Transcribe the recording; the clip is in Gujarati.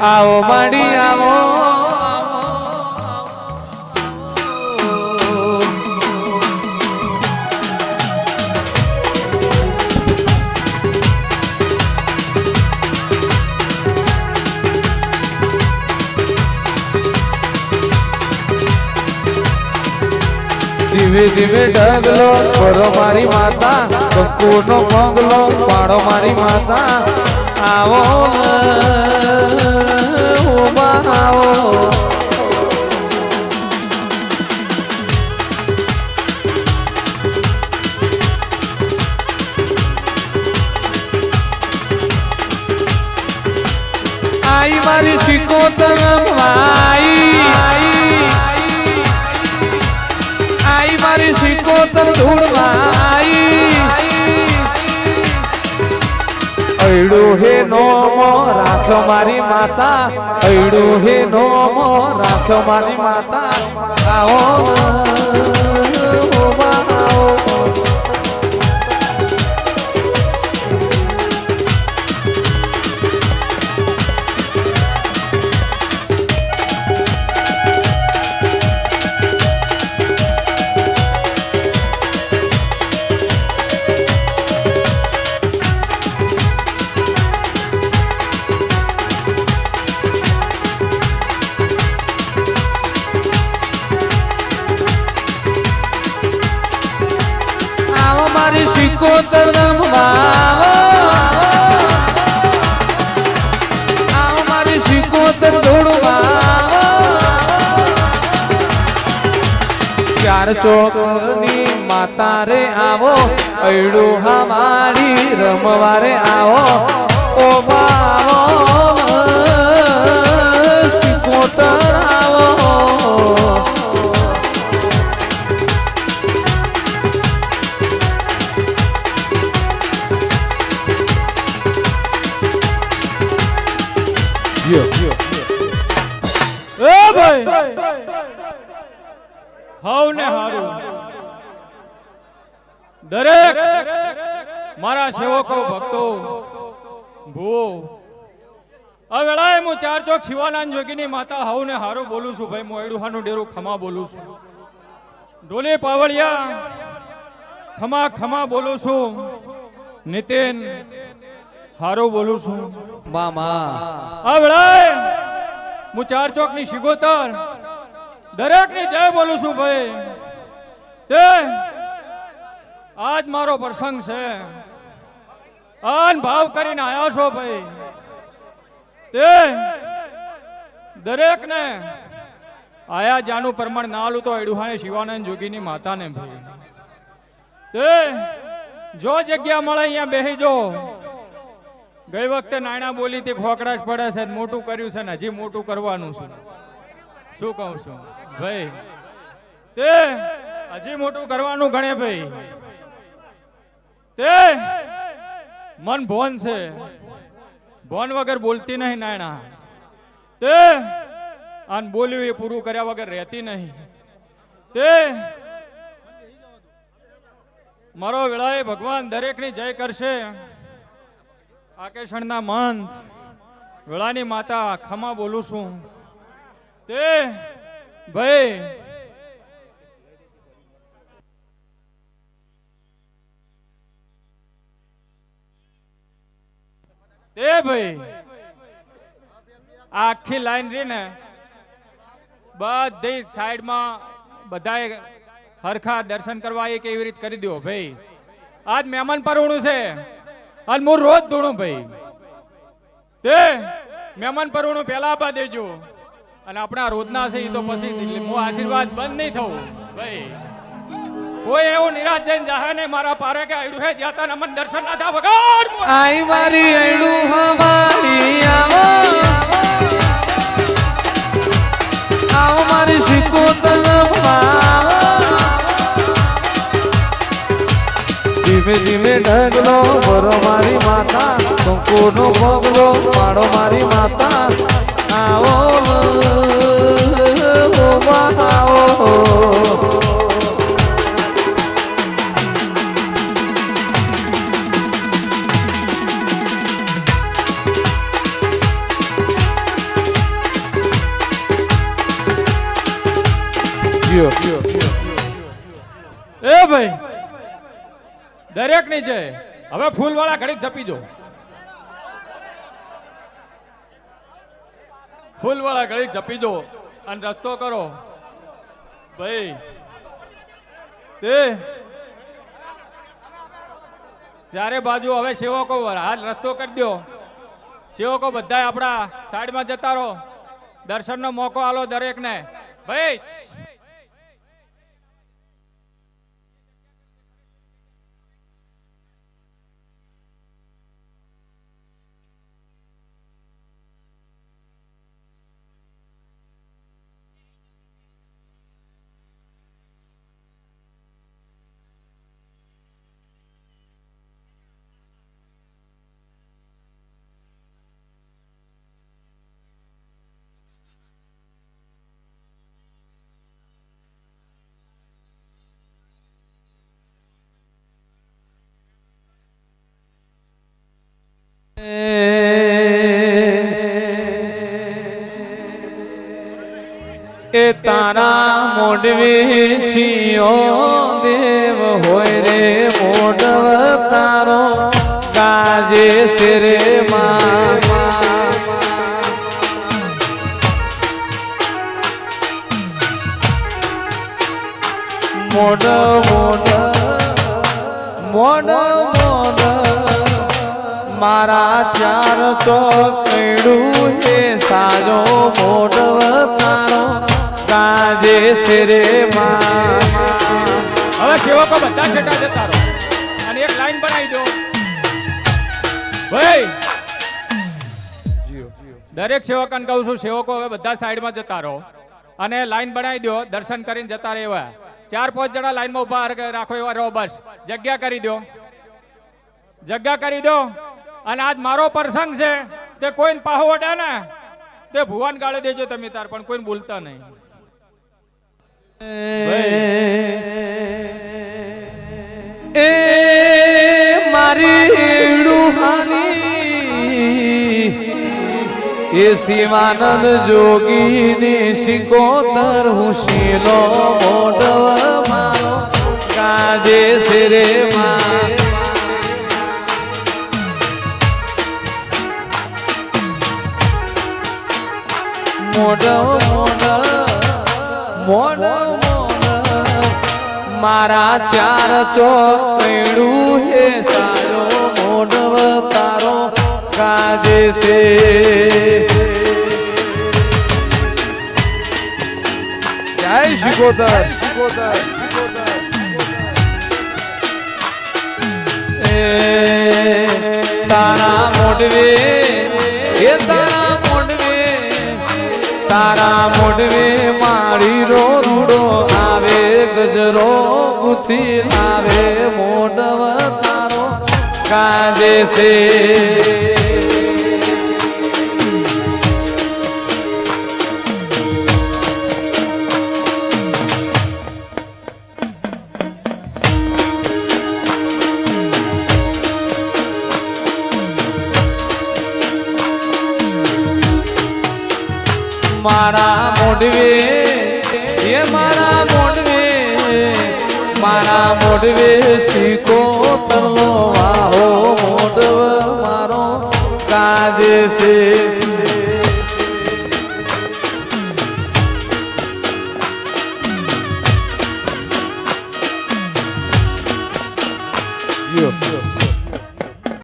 આવો માડી આવો ધીમે ધીમે ઢગલો કરો મારી માતા કંકુનો મંગલો પાડો મારી માતા આવો આવો આઈ મારી સિકોતર આઈ મારી સિકોતર ધૂળવાઈ અયડું હે નોમો રાખ્યો મારી માતા અયડું હે નોમો રાખ્યો મારી માતા આવો મારી સિકોતર આવો મારી સિકોતર ધૂળવા ચાર ચોકની માતા રે આવો અયડું હમારી રમવારે આવો ઓ બાવો સિકોતર આવો હવને હારું દરેક મારા સેવકો ભક્તો ભૂવો આ વેળાએ હું ચાર ચોક શિવાનંદ જોગીની માતા હવને હારું બોલું છું ભાઈ. હું એડુહાનું ડેરું ખમા બોલું છું. ડોલે પાવળિયા ખમા ખમા બોલું છું. નિતિન હારું બોલું છું. મામા આ વેળાએ હું ચાર ચોક ની શિગોતર દરેક ની જય બોલું છું ભાઈ. તે આજ મારો પ્રસંગ છે અન ભાવ કરીને આયા છો ભાઈ. તે દરેક ને આયા જાનું પ્રમાણ ના આલું તો એડુહાને શિવાનંદ જોગીની માતાને ભાઈ. તે જો જગ્યા મળે અહીંયા બેહી જો. ગઈ વખતે નાણા બોલી થી ખોકડાશ પડે છે, મોટું કર્યું છે ને હજી મોટું કરવાનું છે. શું કહું છું ભાઈ, તે હજી મોટું કરવાનું ગણે ભાઈ. તે મન ભોન છે, ભોન વગર બોલતી નહીં નાણા. તે આન બોલ્યું એ પૂરું કર્યા વગર રહેતી નહીં. તે મારો વેળાએ ભગવાન દરેકની જય કરશે. આકેશણના મંત વેળાની માતા ખમા બોલું છું. તે ભાઈ આખી લાઈન રહી ને બધી સાઈડમાં બધાએ હરખા દર્શન કરવા એ કેવી રીતે કરી દો ભાઈ. આજ મહેમાન પરવણું છે અને હું રોજ ધૂણું ભાઈ. તે મહેમાન પરવણું પહેલા આપવા દેજો અને આપણા રોજના છે એ તો પછી હું આશીર્વાદ બંધ નહીં થવું ભાઈ. કોઈ એવું નિરાશ જઈને જાહે ને મારા પારે કે આયડું હે જ્યાં તા મન દર્શન ના થા વગર આઈ મારી આયડું હમારી આવો આવો મારી સિકોતર ધીમે ધીમે ઢગલો ભરો મારી માતા કંકુનો પગલો પાડો મારી માતા આવો આવો એ ભાઈ દરેક ની છે હવે ફૂલ વાળા ઘડીક જપી દો ફૂલ વાળા ઘડીક જપી દો અને રસ્તો કરો ભાઈ તે ચારે બાજુ હવે સેવકો હાલ રસ્તો કરી દો સેવકો બધા આપણા સાઈડમાં જતા રહો દર્શનનો મોકો આલો દરેકને ભાઈ એ તારા મોઢવી છીયો દેવ હોય રે મોઢવ તારો ગાજે સિરે મોઢ મોઢ મોઢ મોઢ મારા ચાર તો કઈડું હે સાજો મોઢવ તારો ગાજે સિરે હવે સેવકો બધા છેટા જતા રહો અને એક લાઈન બનાવી દો ભાઈ દરેક સેવકોને કહું છું સેવકો હવે બધા સાઈડમાં જતા રહો અને લાઈન બનાવી દો દર્શન કરીને જતા રહેવા 4-5 જણા લાઈનમાં ઉભા રાખો એવા રહો બસ જગ્યા કરી દો અને આજ મારો પ્રસંગ છે તે કોઈને પાહો વડે ને તે ભુવન ગાળે દેજો તમે તાર પણ કોઈને બોલતા નહીં એ મારી રૂહાની એ શિવાનંદ જોગીની શિકોતર હું શીલો મોઢવ મારો કાજે સિરે મોઢ મારા ચાર ચોકડું હે સારો મોઢવ તારો કાજે છે જય શિકોતર તારા મોઢવે એ તારા મોઢવે મારી રોડો આવે ગજરો ગુથી લાવે મોઢવ તારો કાજે છે મારા મોઢવે એ મારા મોઢવે શીખો તરલો વાહો મોઢવ મારો કાજે છે યો